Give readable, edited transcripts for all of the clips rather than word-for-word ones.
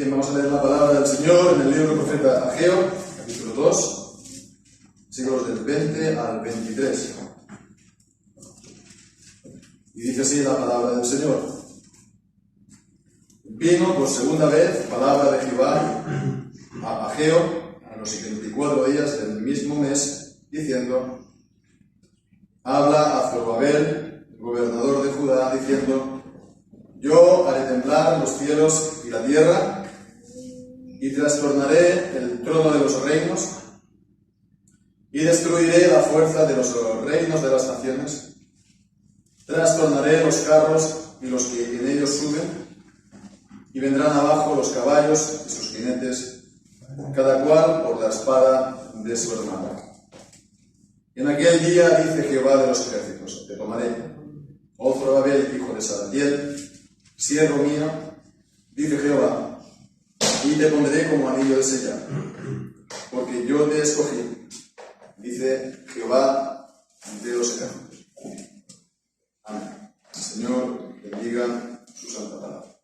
Bien, vamos a leer la palabra del Señor en el libro del profeta Ageo, capítulo 2, versículos del 20 al 23. Y dice así la palabra del Señor. Vino por segunda vez palabra de Jehová a Ageo a los 74 días del mismo mes, diciendo: habla a Zorobabel, gobernador de Judá, diciendo: yo haré temblar los cielos y la tierra, y trastornaré el trono de los reinos, y destruiré la fuerza de los reinos de las naciones. Trastornaré los carros y los que en ellos suben, y vendrán abajo los caballos y sus jinetes, cada cual por la espada de su hermano. Y en aquel día, dice Jehová de los ejércitos: te tomaré, oh Zorobabel, hijo de Salatiel, siervo mío, dice Jehová, y te pondré como anillo de sellar, porque yo te escogí, dice Jehová de los ejércitos. Amén. El Señor bendiga su santa palabra.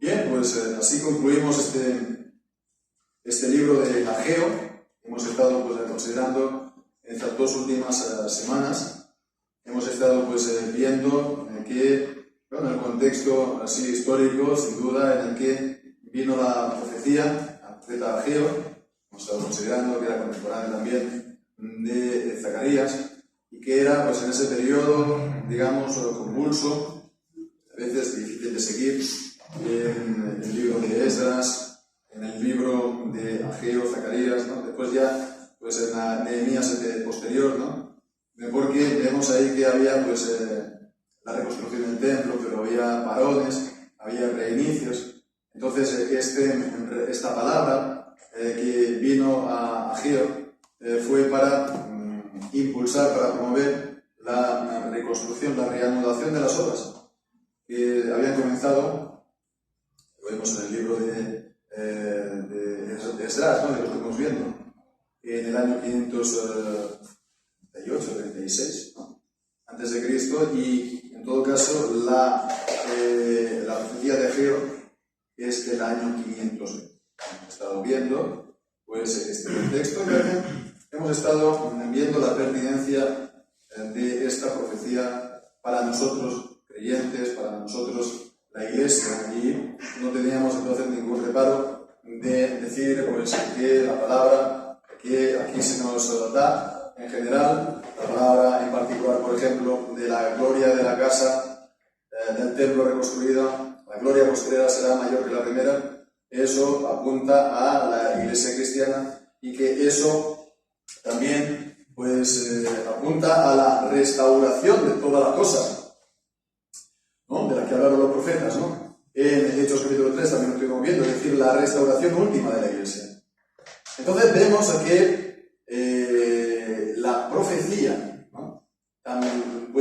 Bien, pues así concluimos este libro de Ageo. Hemos estado considerando en estas dos últimas semanas. Hemos estado viendo que, en el contexto así histórico, sin duda, en el que vino la profecía, al profeta Ageo. Hemos estado considerando que era contemporáneo también de Zacarías, y que era en ese periodo, digamos, convulso, a veces difícil de seguir, en el libro de Esdras, en el libro de Ageo, Zacarías, ¿no? Después ya, en la Nehemías posterior, ¿no? Porque vemos ahí que había la reconstrucción del templo, pero había parones, había reinicios. Entonces esta palabra que vino a Ageo fue para impulsar, para promover la reconstrucción, la reanudación de las obras que habían comenzado. Lo vemos en el libro de Esdras, ¿no? Que lo estamos viendo, en el año 538-36, ¿no? Antes de Cristo, y en todo caso la profecía de Ageo es del año 500. Hemos estado viendo este contexto, y hemos estado viendo la pertinencia de esta profecía para nosotros creyentes, para nosotros la Iglesia, y no teníamos entonces ningún reparo de decir que la palabra que aquí se nos da en general, la palabra en particular, por ejemplo, de la gloria de la casa del templo reconstruida, la gloria postrera será mayor que la primera. Eso apunta a la Iglesia cristiana, y que eso también apunta a la restauración de todas las cosas, ¿no? De la que hablaron los profetas, ¿no? En Hechos capítulo 3 también lo estuvimos viendo, es decir, la restauración última de la Iglesia. Entonces vemos que la profecía, ¿no?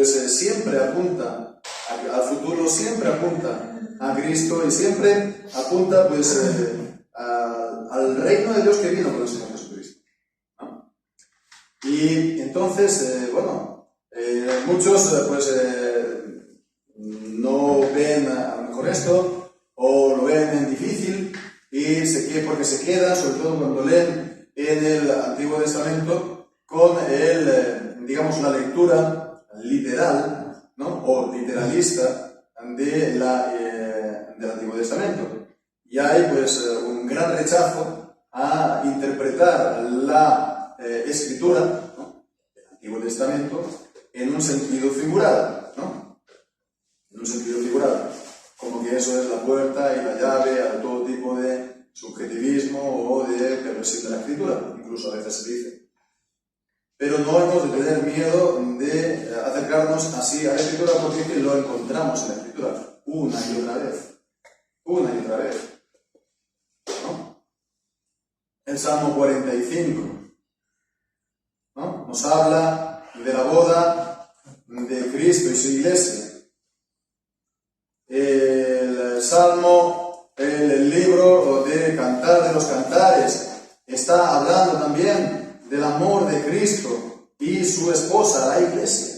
Siempre apunta al futuro, siempre apunta a Cristo, y siempre apunta al reino de Dios que vino con el Señor Jesucristo, ¿no? Y entonces, muchos no ven a lo mejor esto, o lo ven difícil, porque se queda, sobre todo cuando leen en el Antiguo Testamento, con la lectura literal, ¿no? O literalista del Antiguo Testamento. Y hay un gran rechazo a interpretar la Escritura, ¿no? El Antiguo Testamento en un sentido figurado, ¿no? En un sentido figurado, como que eso es la puerta y la llave a todo tipo de subjetivismo o de perversión de la Escritura, incluso a veces se dice. Pero no hemos de tener miedo de acercarnos así a la Escritura, porque lo encontramos en la Escritura una y otra vez, ¿no? El Salmo 45, ¿no? Nos habla de la boda de Cristo y su Iglesia. El Salmo, el libro de Cantar de los Cantares, está hablando también del amor de Cristo y su esposa, la Iglesia.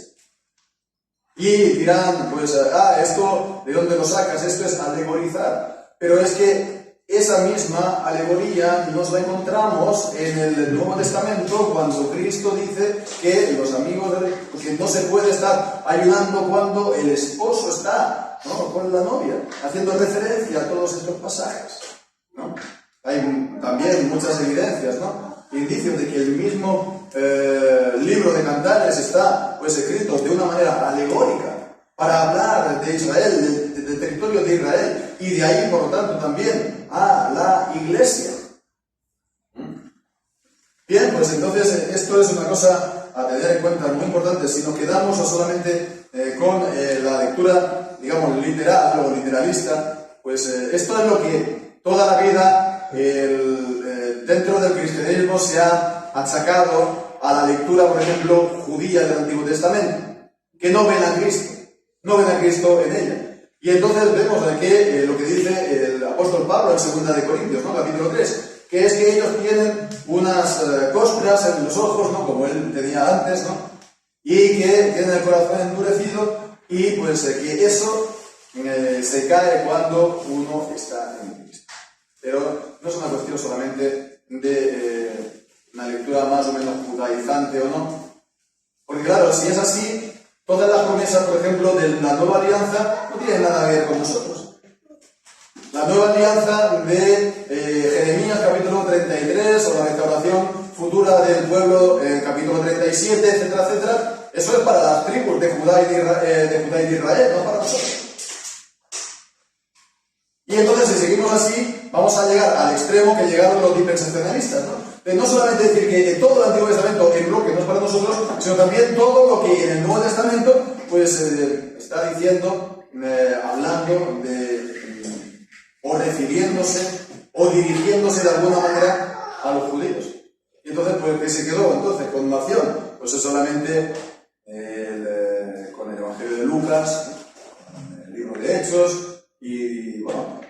Y dirán, pues, esto, ¿de dónde lo sacas? Esto es alegorizar. Pero es que esa misma alegoría nos la encontramos en el Nuevo Testamento cuando Cristo dice que los amigos, que no se puede estar ayunando cuando el esposo está, ¿no?, con la novia, haciendo referencia a todos estos pasajes, ¿no? Hay también muchas evidencias, ¿no?, indicios de que el mismo libro de Cantares está, pues, escrito de una manera alegórica para hablar de Israel, del territorio de Israel, y de ahí, por lo tanto, también a la iglesia. Bien, pues entonces esto es una cosa a tener en cuenta muy importante. Si nos quedamos solamente con la lectura, digamos, literal o literalista, pues esto es lo que toda la vida dentro del cristianismo se ha achacado a la lectura, por ejemplo, judía del Antiguo Testamento, que no ven a Cristo en ella. Y entonces vemos aquí lo que dice el apóstol Pablo en 2 de Corintios, ¿no?, capítulo 3, que es que ellos tienen unas costras en los ojos, ¿no?, como él tenía antes, ¿no?, y que tienen el corazón endurecido, y pues que eso se cae cuando uno está en Cristo. Pero no es una cuestión solamente de una lectura más o menos judaizante o no, porque claro, si es así, todas las promesas, por ejemplo, de la nueva alianza no tienen nada que ver con nosotros. La nueva alianza de Jeremías capítulo 33, o la restauración futura del pueblo capítulo 37, etcétera, etcétera, eso es para las tribus de Judá y de Israel, no para nosotros. Y entonces, si seguimos así, vamos a llegar al extremo que llegaron los dispensacionalistas, ¿no? De no solamente decir que todo el Antiguo Testamento en bloque no es para nosotros, sino también todo lo que en el Nuevo Testamento pues está diciendo, hablando de, o refiriéndose, o dirigiéndose de alguna manera a los judíos. Y entonces, pues, ¿qué se quedó entonces con nación? Pues es solamente con el Evangelio de Lucas, el libro de Hechos, y bueno,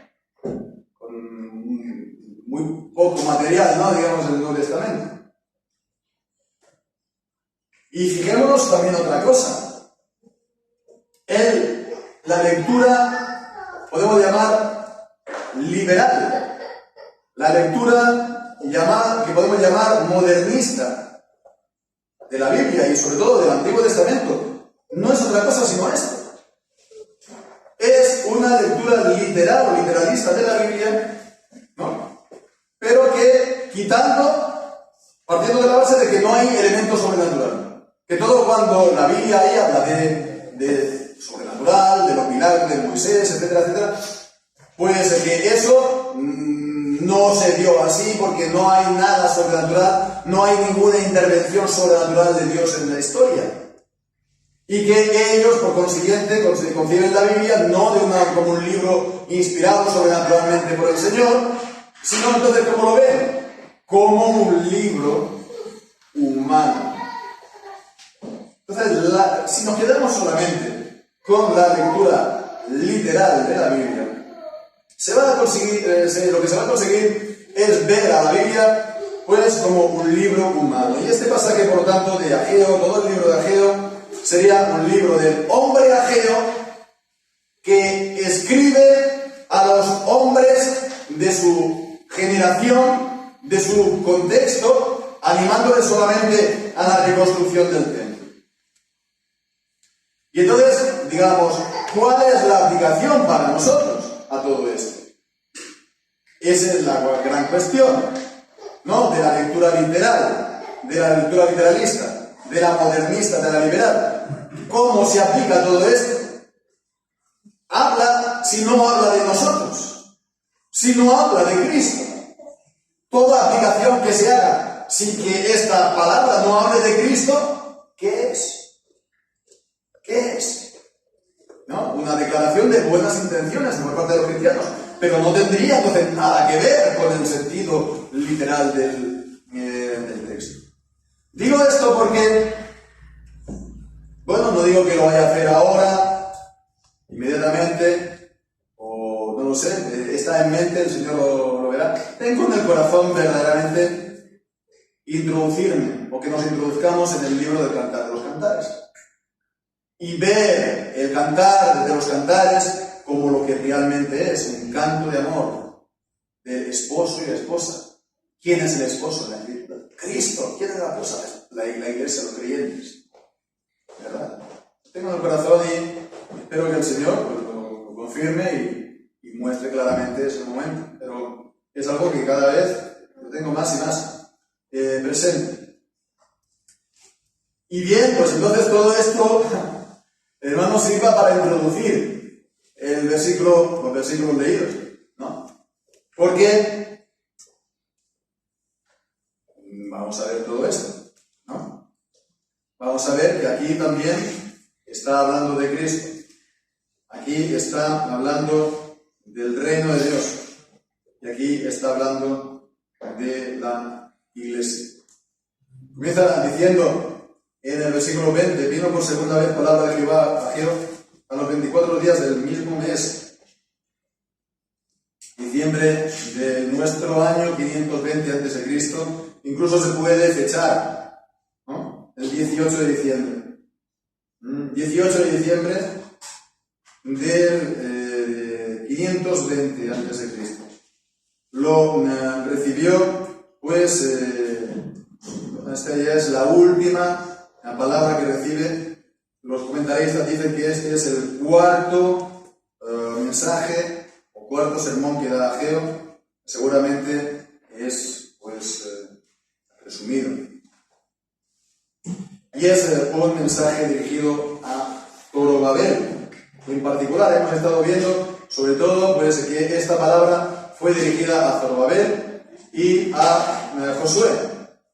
muy poco material, ¿no?, digamos, en el Nuevo Testamento. Y fijémonos también otra cosa. La lectura podemos llamar liberal. La lectura que podemos llamar modernista de la Biblia y sobre todo del Antiguo Testamento no es otra cosa sino esto. Es una lectura literal o literalista de la Biblia, ¿no?, pero que partiendo de la base de que no hay elemento sobrenatural. Que todo cuando la Biblia ahí habla de sobrenatural, de los milagros de Moisés, etcétera, etcétera, pues que eso no se dio así porque no hay nada sobrenatural, no hay ninguna intervención sobrenatural de Dios en la historia. Y que ellos, por consiguiente, conciben la Biblia no como un libro inspirado sobrenaturalmente por el Señor, sino entonces, ¿cómo lo ven? Como un libro humano. Entonces, si nos quedamos solamente con la lectura literal de la Biblia, lo que se va a conseguir es ver a la Biblia pues como un libro humano. Y este pasaje, por lo tanto, de Ageo, todo el libro de Ageo, sería un libro del hombre Ageo que escribe a los hombres de su generación, de su contexto, animándoles solamente a la reconstrucción del templo. Y entonces, digamos, ¿cuál es la aplicación para nosotros a todo esto? Esa es la gran cuestión, ¿no?, de la lectura literal, de la lectura literalista, de la modernista, de la liberal. ¿Cómo se aplica todo esto? Si no habla de nosotros, si no habla de Cristo. Toda aplicación que se haga sin que esta palabra no hable de Cristo, ¿qué es? ¿Qué es? ¿No? Una declaración de buenas intenciones por parte de los cristianos, pero no tendría entonces nada que ver con el sentido literal del texto. Digo esto porque, bueno, no digo que lo vaya a hacer ahora, inmediatamente, o no lo sé, está en mente, el Señor lo verá. Tengo en el corazón verdaderamente introducirme, o que nos introduzcamos en el libro del Cantar de los Cantares. y ver el cantar de los cantares como lo que realmente es, un canto de amor del esposo y la esposa. ¿Quién es el esposo? Cristo. ¿Quién es la esposa? La iglesia, los creyentes. ¿Verdad? Tengo en el corazón y espero que el Señor pues, lo confirme y muestre claramente ese momento. Pero es algo que cada vez lo tengo más y más presente. Y bien, pues entonces todo esto, hermanos, sirva para introducir los versículos leídos, ¿no? Porque vamos a ver todo esto, ¿no? Vamos a ver que aquí también está hablando de Cristo. Aquí está hablando del reino de Dios. Y aquí está hablando de la iglesia. Comienza diciendo en el versículo 20, vino por segunda vez palabra de Jehová a Ageo a los 24 días del mismo mes, diciembre de nuestro año 520 a.C., incluso se puede fechar, ¿no? El 18 de diciembre. 18 de diciembre del 520 a.C. Lo recibió, pues, esta ya es la última palabra que recibe. Los comentaristas dicen que este es el cuarto mensaje o cuarto sermón que da Ageo. Seguramente es, pues, resumido. Y es un mensaje dirigido a Zorobabel. En particular hemos estado viendo, sobre todo, pues, que esta palabra fue dirigida a Zorobabel y a Josué.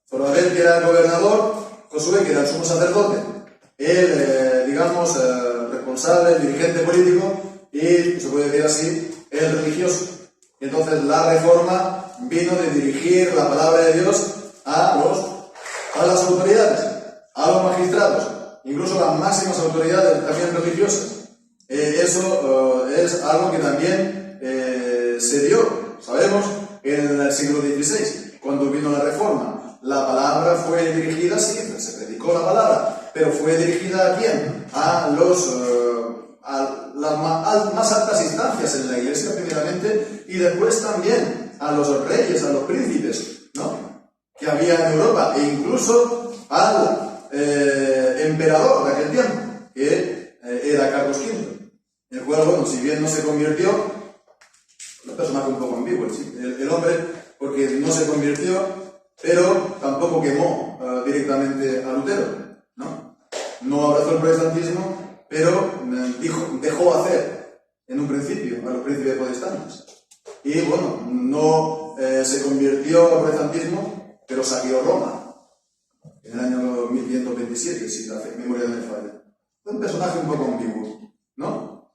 Zorobabel, que era el gobernador, Josué, que era el sumo sacerdote, el, responsable, el dirigente político y, se puede decir así, el religioso. Entonces la reforma vino de dirigir la palabra de Dios a las autoridades, a los magistrados, incluso las máximas autoridades también religiosas. Eso es algo que también se dio, sabemos, en el siglo XVI, cuando vino la reforma. La palabra fue dirigida, sí, se predicó la palabra, pero fue dirigida ¿a quién? A las más altas instancias en la iglesia, primeramente, y después también a los reyes, a los príncipes, ¿no?, que había en Europa, e incluso al emperador de aquel tiempo, que era Carlos V, el cual, bueno, si bien no se convirtió, un personaje un poco ambiguo, el hombre, porque no se convirtió, pero tampoco quemó directamente a Lutero, ¿no? No abrazó el protestantismo, pero dejó hacer en un principio a los príncipes protestantes. Y bueno, no se convirtió al protestantismo, pero saqueó Roma en el año 1527, si la memoria no me falla. Fue un personaje un poco ambiguo, ¿no?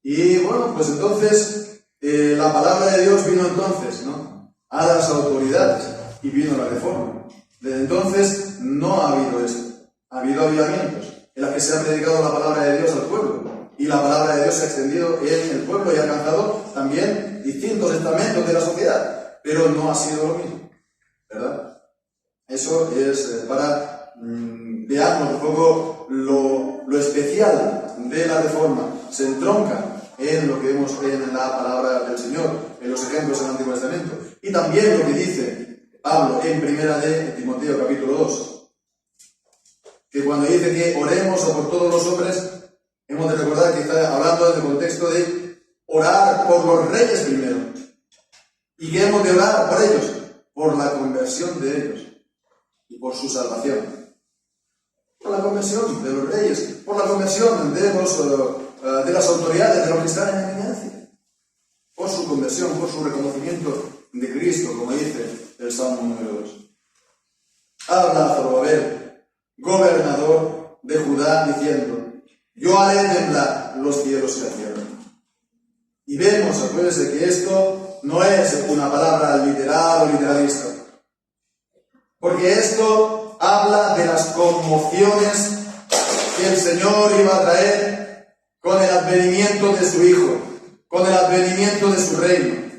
Y bueno, pues entonces la palabra de Dios vino entonces, ¿no?, a las autoridades. Y vino la reforma. Desde entonces no ha habido esto. Ha habido avivamientos en los que se ha predicado la palabra de Dios al pueblo. Y la palabra de Dios se ha extendido en el pueblo y ha alcanzado también distintos estamentos de la sociedad. Pero no ha sido lo mismo, ¿verdad? Eso es para veamos un poco lo especial de la reforma. Se entronca en lo que vemos en la palabra del Señor, en los ejemplos del Antiguo Testamento. Y también lo que dice Pablo en primera de Timoteo capítulo 2, que cuando dice que oremos por todos los hombres, hemos de recordar que está hablando en el contexto de orar por los reyes primero, y que hemos de orar por ellos, por la conversión de ellos y por su salvación, por la conversión de los reyes, por la conversión de las autoridades, de los que están en eminencia, por su conversión, por su reconocimiento de Cristo, como dice el Salmo número 2. Habla Zorobabel, gobernador de Judá, diciendo: yo haré temblar los cielos y la tierra. Y vemos, acuérdense, que esto no es una palabra literal o literalista, porque esto habla de las conmociones que el Señor iba a traer con el advenimiento de su Hijo, con el advenimiento de su reino.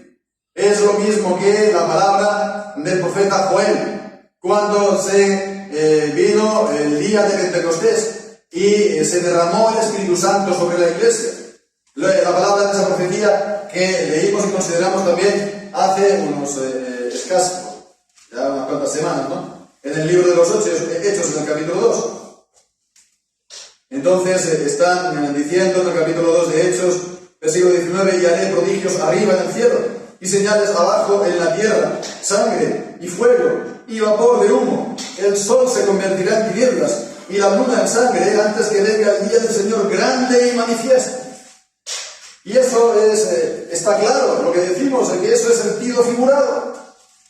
Es lo mismo que la palabra del profeta Joel, cuando se vino el día de Pentecostés, y se derramó el Espíritu Santo sobre la iglesia. La palabra de esa profecía que leímos y consideramos también hace unos escasos, ya unas cuantas semanas, ¿no? En el libro de los Hechos, en el capítulo 2. Entonces están diciendo en el capítulo 2 de Hechos, versículo 19, y haré prodigios arriba en el cielo, y señales abajo en la tierra, sangre y fuego y vapor de humo. El sol se convertirá en tinieblas y la luna en sangre antes que venga el día del Señor grande y manifiesto. Y eso está claro, lo que decimos, que eso es sentido figurado.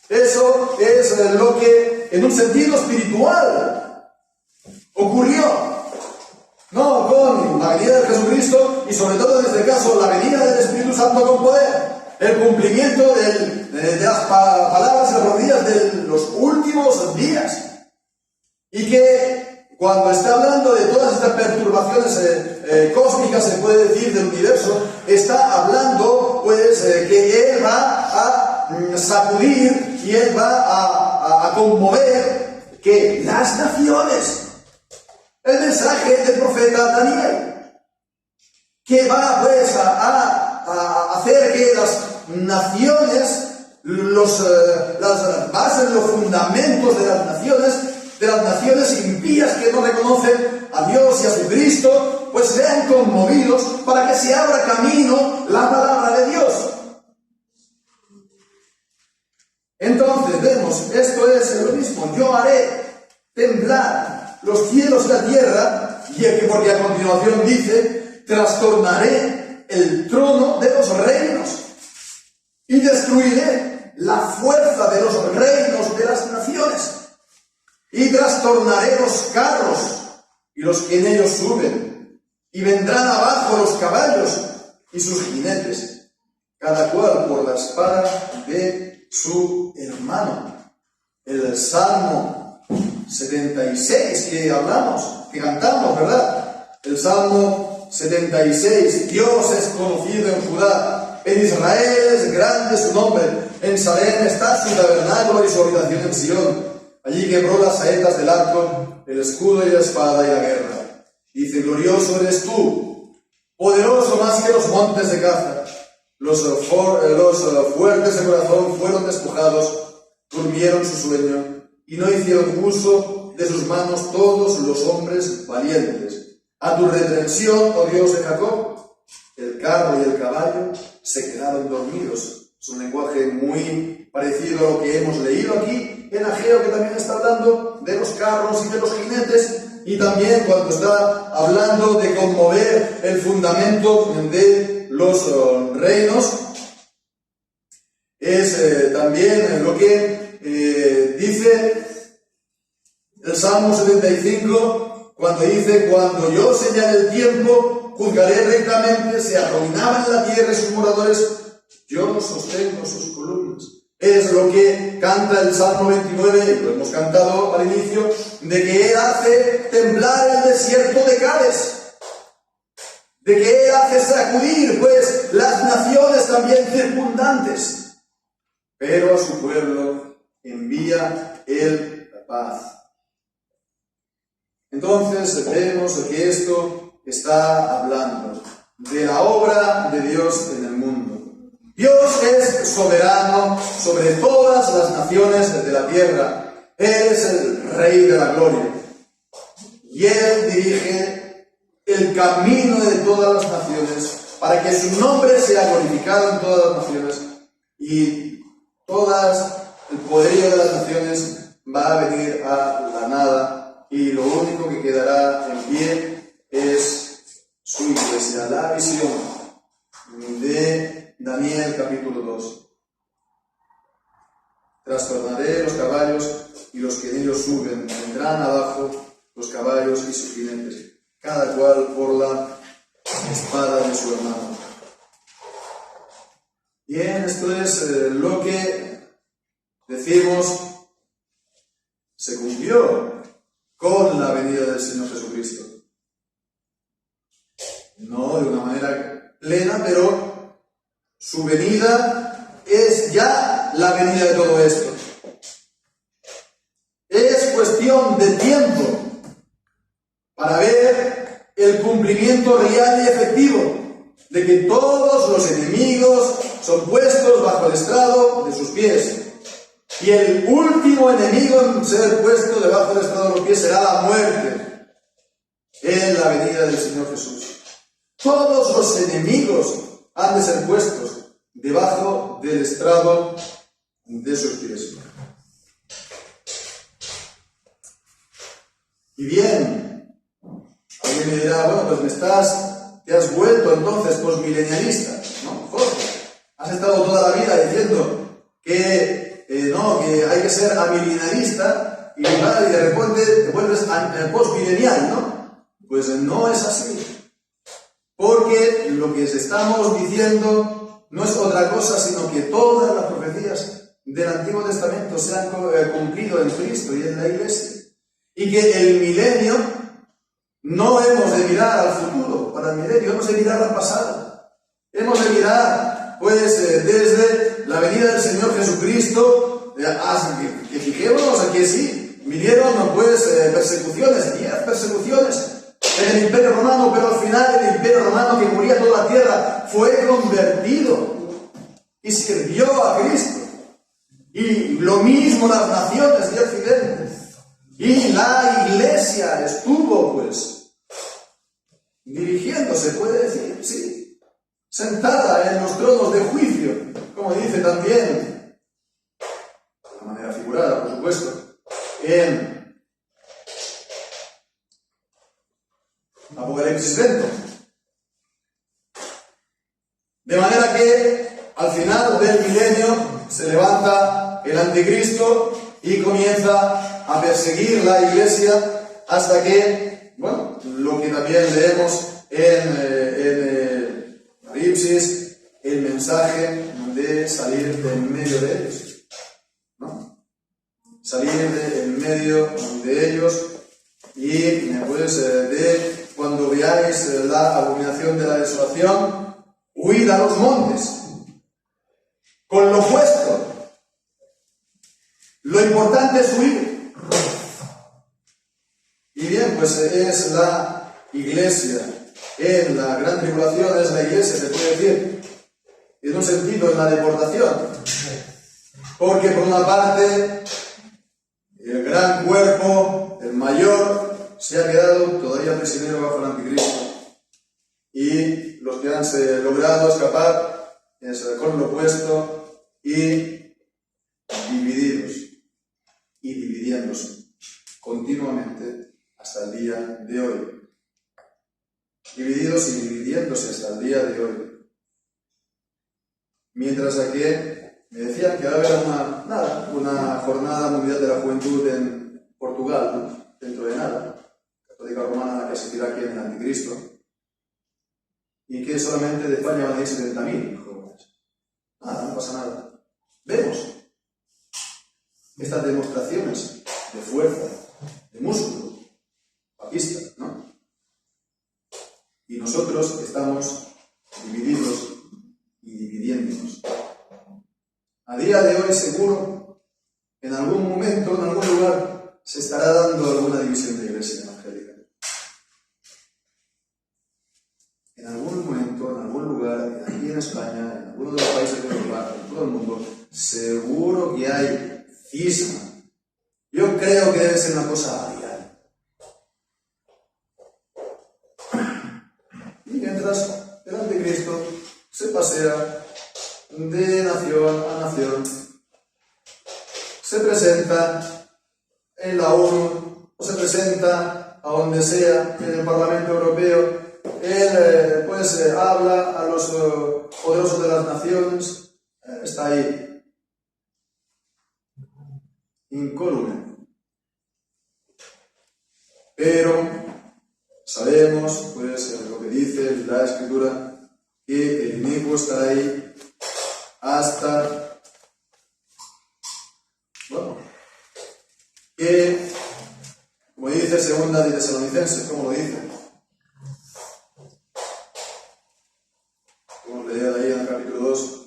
Eso es lo que en un sentido espiritual ocurrió. No con la venida de Jesucristo y sobre todo en este caso la venida del Espíritu Santo con poder. El cumplimiento de las palabras y las profecías de los últimos días. Y que cuando está hablando de todas estas perturbaciones cósmicas, se puede decir, del universo, está hablando pues que Él va a sacudir y Él va a conmover que las naciones. El mensaje del profeta Daniel, que va pues a hacer que las naciones, las bases, los fundamentos de las naciones impías que no reconocen a Dios y a su Cristo, pues sean conmovidos para que se abra camino la palabra de Dios. Entonces vemos, esto es lo mismo, yo haré temblar los cielos y la tierra, y porque a continuación dice, trastornaré el trono de los reinos y destruiré la fuerza de los reinos de las naciones y trastornaré los carros y los que en ellos suben y vendrán abajo los caballos y sus jinetes, cada cual por la espada de su hermano. El Salmo 76 que hablamos, que cantamos, ¿verdad? El Salmo 76, Dios es conocido en Judá, en Israel es grande su nombre, en Salem está su tabernáculo y su habitación en Sion. Allí quebró las saetas del arco, el escudo y la espada y la guerra. Dice, glorioso eres tú, poderoso más que los montes de caza. Los fuertes de corazón fueron despojados, durmieron su sueño, y no hicieron uso de sus manos todos los hombres valientes. A tu reprensión, oh Dios de Jacob, el carro y el caballo se quedaron dormidos. Es un lenguaje muy parecido a lo que hemos leído aquí en Ageo, que también está hablando de los carros y de los jinetes, y también cuando está hablando de conmover el fundamento de los reinos, es también lo que dice el Salmo 75, cuando dice, cuando yo señale el tiempo, juzgaré rectamente, se arruinaban la tierra y sus moradores, yo sostengo sus columnas. Es lo que canta el Salmo 29, y lo hemos cantado al inicio, de que Él hace temblar el desierto de Cádiz, de que Él hace sacudir pues las naciones también circundantes, pero a su pueblo envía Él la paz. Entonces vemos que esto está hablando de la obra de Dios en el mundo. Dios es soberano sobre todas las naciones de la tierra. Él es el Rey de la gloria. Y Él dirige el camino de todas las naciones para que su nombre sea glorificado en todas las naciones. Y el poderío de las naciones va a venir a la nada, y lo único que quedará en pie es su iglesia. La visión de Daniel capítulo 2. Trastornaré los caballos y los que en ellos suben, vendrán abajo los caballos y sus jinetes, cada cual por la espada de su hermano. Bien, esto es lo que decimos se cumplió con la venida del Señor Jesucristo. No de una manera plena, pero su venida es ya la venida de todo esto. Es cuestión de tiempo para ver el cumplimiento real y efectivo de que todos los enemigos son puestos bajo el estrado de sus pies. Y el último enemigo en ser puesto debajo del estrado de los pies será la muerte en la venida del Señor Jesús. Todos los enemigos han de ser puestos debajo del estrado de sus pies. Y bien, alguien me dirá, bueno, pues te has vuelto entonces posmilenialista, ¿no? Jorge, has estado toda la vida diciendo que no, que hay que ser amilenarista y de repente te vuelves postmilenial, ¿no? Pues no es así. Porque lo que estamos diciendo no es otra cosa, sino que todas las profecías del Antiguo Testamento se han cumplido en Cristo y en la Iglesia. Y que el milenio no hemos de mirar al futuro, para el milenio hemos de mirar al pasado. Hemos de mirar, pues, desde la venida del Señor Jesucristo, que fijémonos que sí, vinieron, pues, persecuciones, 10 persecuciones en el Imperio Romano, pero al final el Imperio Romano, que cubría toda la tierra, fue convertido y sirvió a Cristo. Y lo mismo las naciones de Occidente. Y la Iglesia estuvo, pues, dirigiéndose, puede decir, sí, sentada en los tronos de juicio, como dice también, de una manera figurada, por supuesto, en Apocalipsis 20. De manera que al final del milenio se levanta el anticristo y comienza a perseguir la Iglesia hasta que, bueno, lo que también leemos en Apocalipsis, el mensaje de salir de en medio de ellos, ¿no? Salir de en medio de ellos y pues de cuando veáis la abominación de la desolación, huid a los montes con lo opuesto. Lo importante es huir. Y bien, pues es la Iglesia. En la gran tribulación es la Iglesia, se puede decir, en un sentido, en la deportación. Porque por una parte, el gran cuerpo, el mayor, se ha quedado todavía prisionero bajo el anticristo. Y los que han logrado escapar es con lo opuesto y divididos y dividiéndose continuamente hasta el día de hoy. Divididos y dividiéndose hasta el día de hoy. Mientras que me decían que va a haber una jornada mundial de la juventud en Portugal, ¿no? Dentro de nada, católica romana, que asistirá aquí en el anticristo, y que solamente de España van a ir 70.000 jóvenes. Nada, no pasa nada. Vemos estas demostraciones de fuerza, de músculo, papista, ¿no? Y nosotros estamos divididos y dividiéndonos. A día de hoy, seguro, en algún momento, en algún lugar, se estará dando alguna división de iglesia evangélica. En algún momento, en algún lugar, aquí en España, en alguno de los países de Europa, en todo el mundo, seguro que hay cisma. Yo creo que debe ser una cosa diaria. Y mientras el anticristo se pasea de nación a nación, se presenta en la ONU, o se presenta a donde sea, en el Parlamento Europeo, él pues habla a los poderosos de las naciones, está ahí, incólume. Pero sabemos, pues, lo que dice la Escritura, que el inicuo está ahí hasta, bueno, que, como dice segunda de Tesalonicenses, ¿cómo lo dice? Como leía ahí en el capítulo 2.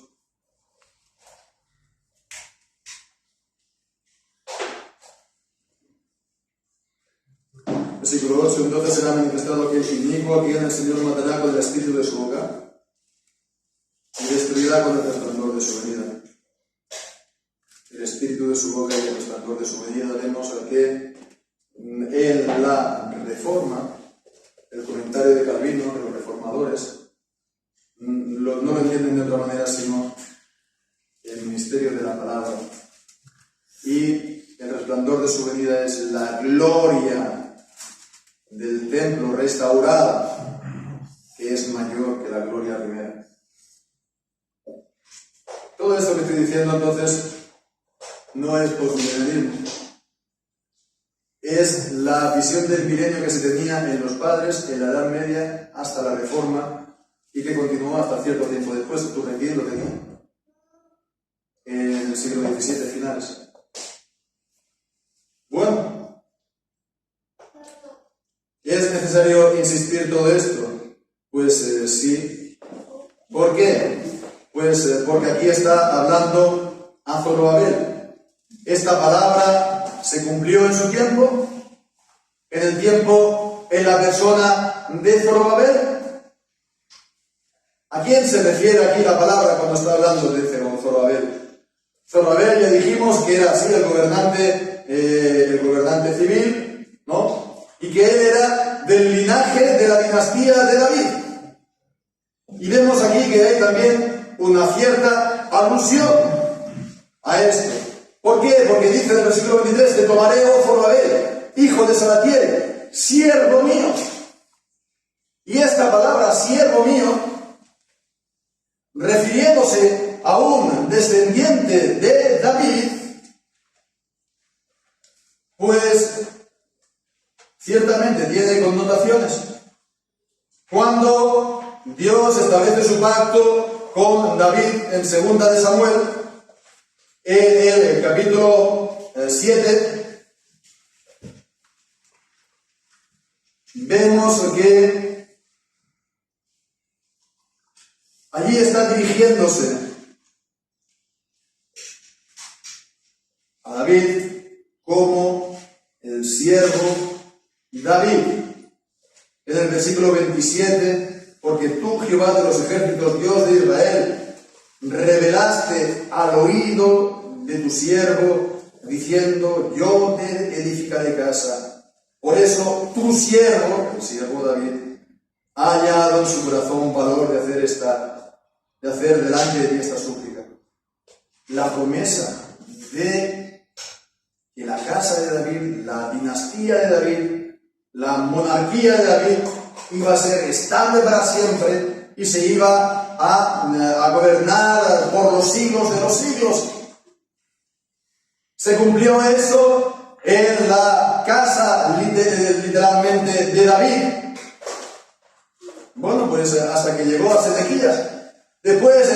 Versículo Versículo 8, entonces será manifestado que el inicuo a quien el Señor matará con el espíritu de su boca y destruirá con el resplandor de su venida. El espíritu de su boca y el resplandor de su venida. Vemos que en la Reforma, el comentario de Calvino, de los reformadores, no lo entienden de otra manera sino el ministerio de la palabra. Y el resplandor de su venida es la gloria del templo restaurado, que es mayor que la gloria primera. Todo esto que estoy diciendo entonces no es postmilenarismo. Es la visión del milenio que se tenía en los padres en la Edad Media hasta la Reforma y que continuó hasta cierto tiempo después. Turretín lo tenía en el siglo XVII finales. Bueno, ¿es necesario insistir todo esto? Pues sí. ¿Por qué? Pues porque aquí está hablando a Zorobabel. Esta palabra se cumplió en su tiempo, en la persona de Zorobabel. ¿A quién se refiere aquí la palabra cuando está hablando de Zorobabel? Zorobabel ya dijimos que era así el gobernante civil, ¿no? Y que él era del linaje de la dinastía de David. Y vemos aquí que hay también una cierta alusión a esto. ¿Por qué? Porque dice en el versículo 23, te tomaré, oh Zorobabel, hijo de Salatiel, siervo mío. Y esta palabra, siervo mío, refiriéndose a un descendiente de David, pues ciertamente tiene connotaciones. Cuando Dios establece su pacto con David en 2 de Samuel, en el capítulo 7, vemos que allí está dirigiéndose a David como el siervo David. En el versículo 27, porque tú, Jehová de los ejércitos, Dios de Israel, revelaste al oído de tu siervo, diciendo, yo te edificaré casa. Por eso tu siervo, el siervo David, ha hallado en su corazón valor de hacer delante de ti esta súplica. La promesa de que la casa de David, la dinastía de David, la monarquía de David iba a ser estable para siempre y se iba a gobernar por los siglos de los siglos. Se cumplió eso en la casa literalmente de David. Bueno, pues hasta que llegó a Sedequías. Después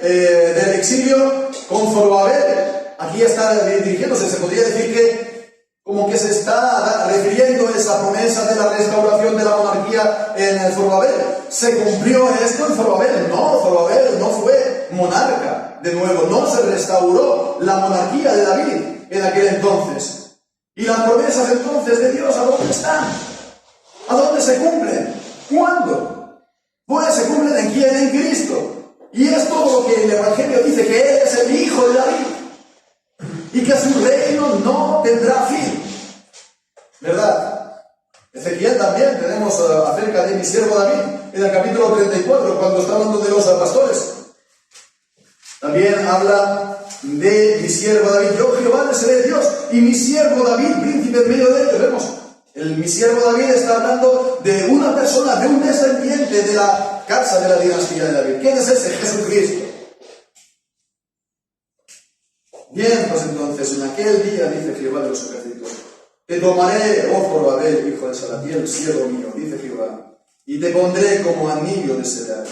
del exilio con Zorobabel, aquí está dirigiéndose, se podría decir que como que se está refiriendo a esa promesa de la restauración de la monarquía en Zorobabel. ¿Se cumplió esto en Zorobabel? No, Zorobabel no fue monarca de nuevo, no se restauró la monarquía de David en aquel entonces. ¿Y las promesas entonces de Dios a dónde están? ¿A dónde se cumplen? ¿Cuándo? Pues se cumplen en quién, en Cristo. Y es todo lo que el Evangelio dice, que Él es el Hijo de David y que su reino no tendrá fin. ¿Verdad? Ezequiel también tenemos acerca de mi siervo David en el capítulo 34, cuando está hablando de los pastores. También habla de mi siervo David. Yo, Jehová, le seré Dios, y mi siervo David, príncipe en medio de él. Vemos, mi siervo David está hablando de una persona, de un descendiente de la casa de la dinastía de David. ¿Quién es ese? Jesucristo. Bien, pues entonces, en aquel día, dice Jehová de los ejércitos, te tomaré, oh Zorobabel, hijo de Salatiel, siervo mío, dice Jehová, y te pondré como anillo de sellar.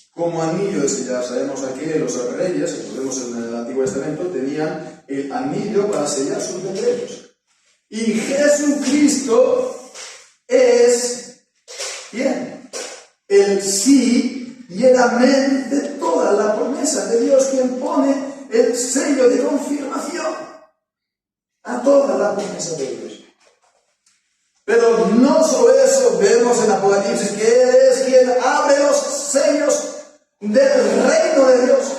Como anillo de sellar. Sabemos aquí que los reyes, que lo vemos en el Antiguo Testamento, tenían el anillo para sellar sus decretos. Y Jesucristo es, ¿quién? El sí y el amén de toda la promesa de Dios, quien pone el sello de confirmación. a toda la promesa de Dios. Pero no solo eso, vemos en Apocalipsis que Él es quien abre los sellos del reino de Dios.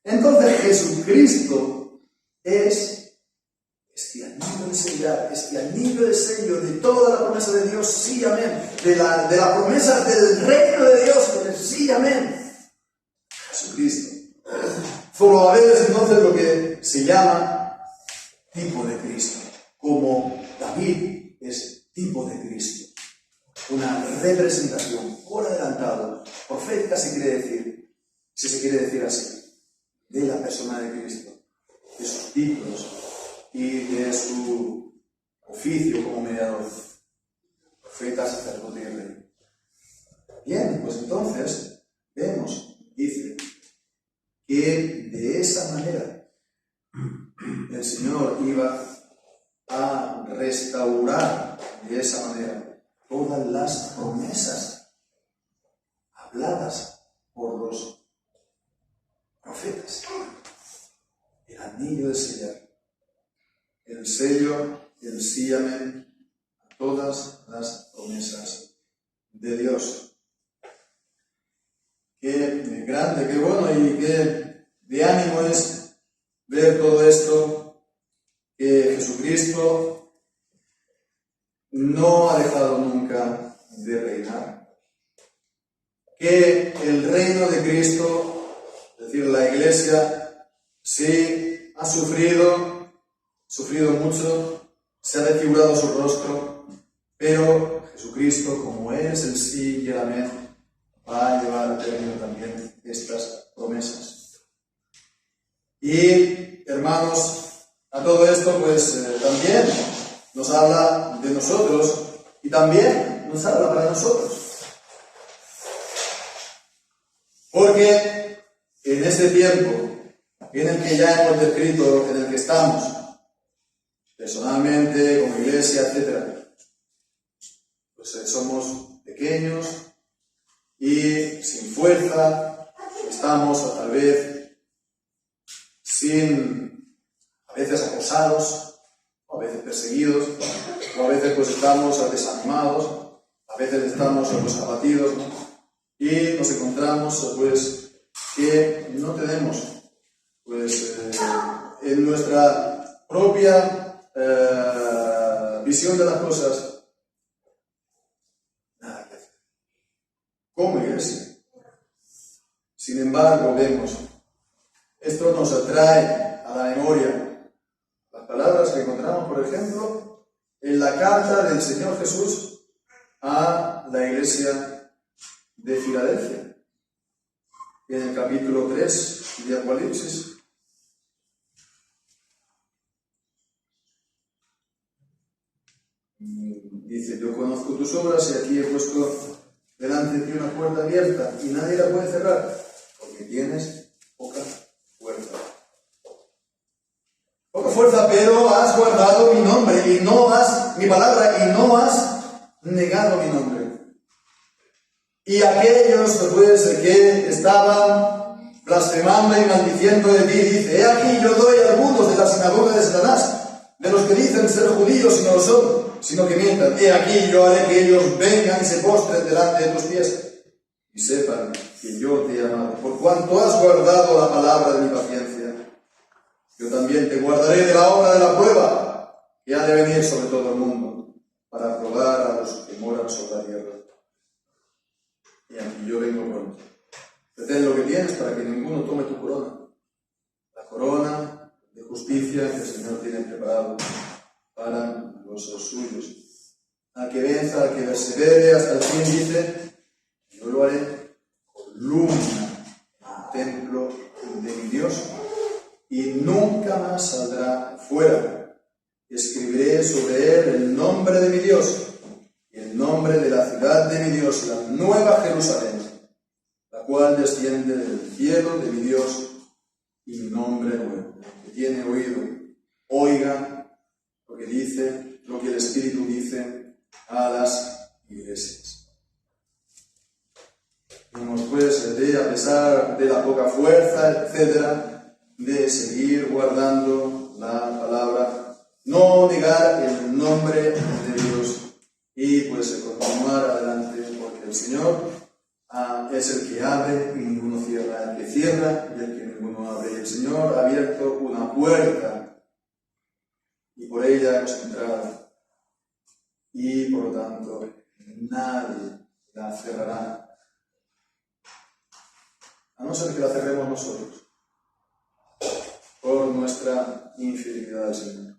Entonces Jesucristo es este anillo de sello de toda la promesa de Dios, sí, amén. De la promesa del reino de Dios, sí, amén. Jesucristo. Solo a veces entonces lo que se llama tipo de Cristo, como David es tipo de Cristo, una representación por adelantado, profética si se quiere decir así, de la persona de Cristo, de sus títulos y de su oficio como mediador, profeta, sacerdote y rey. Bien, pues entonces vemos, dice, que de esa manera el Señor iba a restaurar de esa manera todas las promesas habladas por los profetas. El anillo de sellar, el sello, el sí, amén, a todas las promesas de Dios. Qué grande, qué bueno y qué de ánimo es ver todo esto, que Jesucristo no ha dejado nunca de reinar, que el reino de Cristo, es decir, la Iglesia, sí ha sufrido mucho, se ha desfigurado su rostro, pero Jesucristo, como es el sí y el amén, va a llevar a término también estas promesas. Y, hermanos, a todo esto, pues también nos habla de nosotros y también nos habla para nosotros. Porque en este tiempo en el que ya hemos descrito, en el que estamos, personalmente, como iglesia, etc., pues somos pequeños y sin fuerza, estamos tal vez a veces acosados, o a veces perseguidos, o a veces pues estamos desanimados, a veces estamos pues abatidos, ¿no? Y nos encontramos pues que no tenemos pues en nuestra propia visión de las cosas nada que hacer como iglesia. Sin embargo, vemos, esto nos atrae a la memoria las palabras que encontramos, por ejemplo, en la carta del Señor Jesús a la iglesia de Filadelfia, en el capítulo 3 de Apocalipsis. Dice: yo conozco tus obras y aquí he puesto delante de ti una puerta abierta y nadie la puede cerrar, porque tienes poca fuerza. Poca fuerza, pero has guardado mi nombre y mi palabra y no has negado mi nombre. Y aquellos pues que estaban blasfemando y maldiciendo de ti, dice: he aquí yo doy a algunos de la sinagoga de Satanás, de los que dicen ser judíos y no lo son, sino que mientan. He aquí yo haré que ellos vengan y se postren delante de tus pies y sepan que yo te he amado, por cuanto has guardado la palabra de mi paciencia. Yo también te guardaré de la hora de la prueba que ha de venir sobre todo el mundo, para probar a los que moran sobre la tierra. Y aquí yo vengo pronto. Retén lo que tienes para que ninguno tome tu corona, la corona de justicia que el Señor tiene preparado para los suyos. Al que venza, al que persevere hasta el fin, dice: yo lo haré columna al templo de mi Dios, y nunca más saldrá fuera. Escribiré sobre él el nombre de mi Dios y el nombre de la ciudad de mi Dios, la nueva Jerusalén, la cual desciende del cielo de mi Dios, y mi nombre nuevo. El que tiene oído, oiga lo que dice, lo que el Espíritu dice a las iglesias. Vemos pues a pesar de la poca fuerza, etcétera, de seguir guardando la palabra no negar el nombre de Dios y pues continuar adelante, porque el Señor es el que abre y ninguno cierra, el que cierra y el que ninguno abre. Y el Señor ha abierto una puerta y por ella hemos entrado. Y por lo tanto, nadie la cerrará, a no ser que la cerremos nosotros, por nuestra infidelidad al Señor.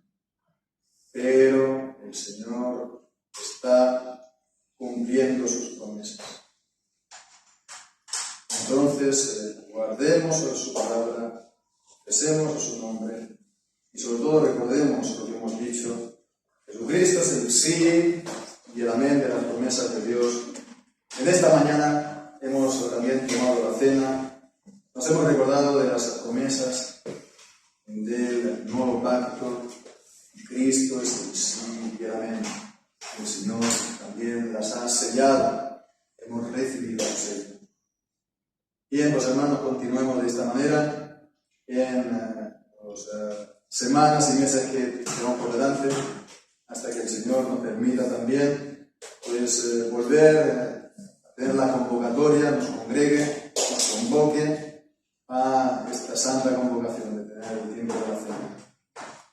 Pero el Señor está cumpliendo sus promesas. Entonces, guardemos su palabra, confesemos su nombre y sobre todo recordemos lo que hemos dicho. Jesucristo es el sí y el amén de las promesas de Dios. En esta mañana hemos también tomado la cena, nos hemos recordado de las promesas del nuevo pacto. Cristo es el sí y el amén. El Señor también las ha sellado, hemos recibido su sello. Bien, pues hermanos, continuemos de esta manera en las semanas y meses que tenemos por delante, hasta que el Señor nos permita también pues, volver a tener la convocatoria, nos congregue, nos convoque a esta santa convocación de tener el tiempo de la cena.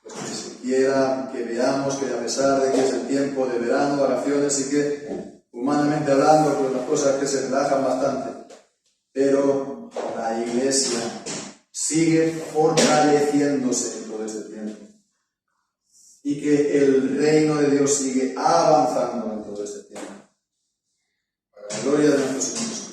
Pues que se quiera, que veamos que a pesar de que es el tiempo de verano, vacaciones y que humanamente hablando, pues las cosas que se relajan bastante, pero la Iglesia sigue fortaleciéndose en todo este tiempo y que el reino de Dios sigue avanzando en todo este tiempo. Para la gloria de nuestro Señor Jesucristo.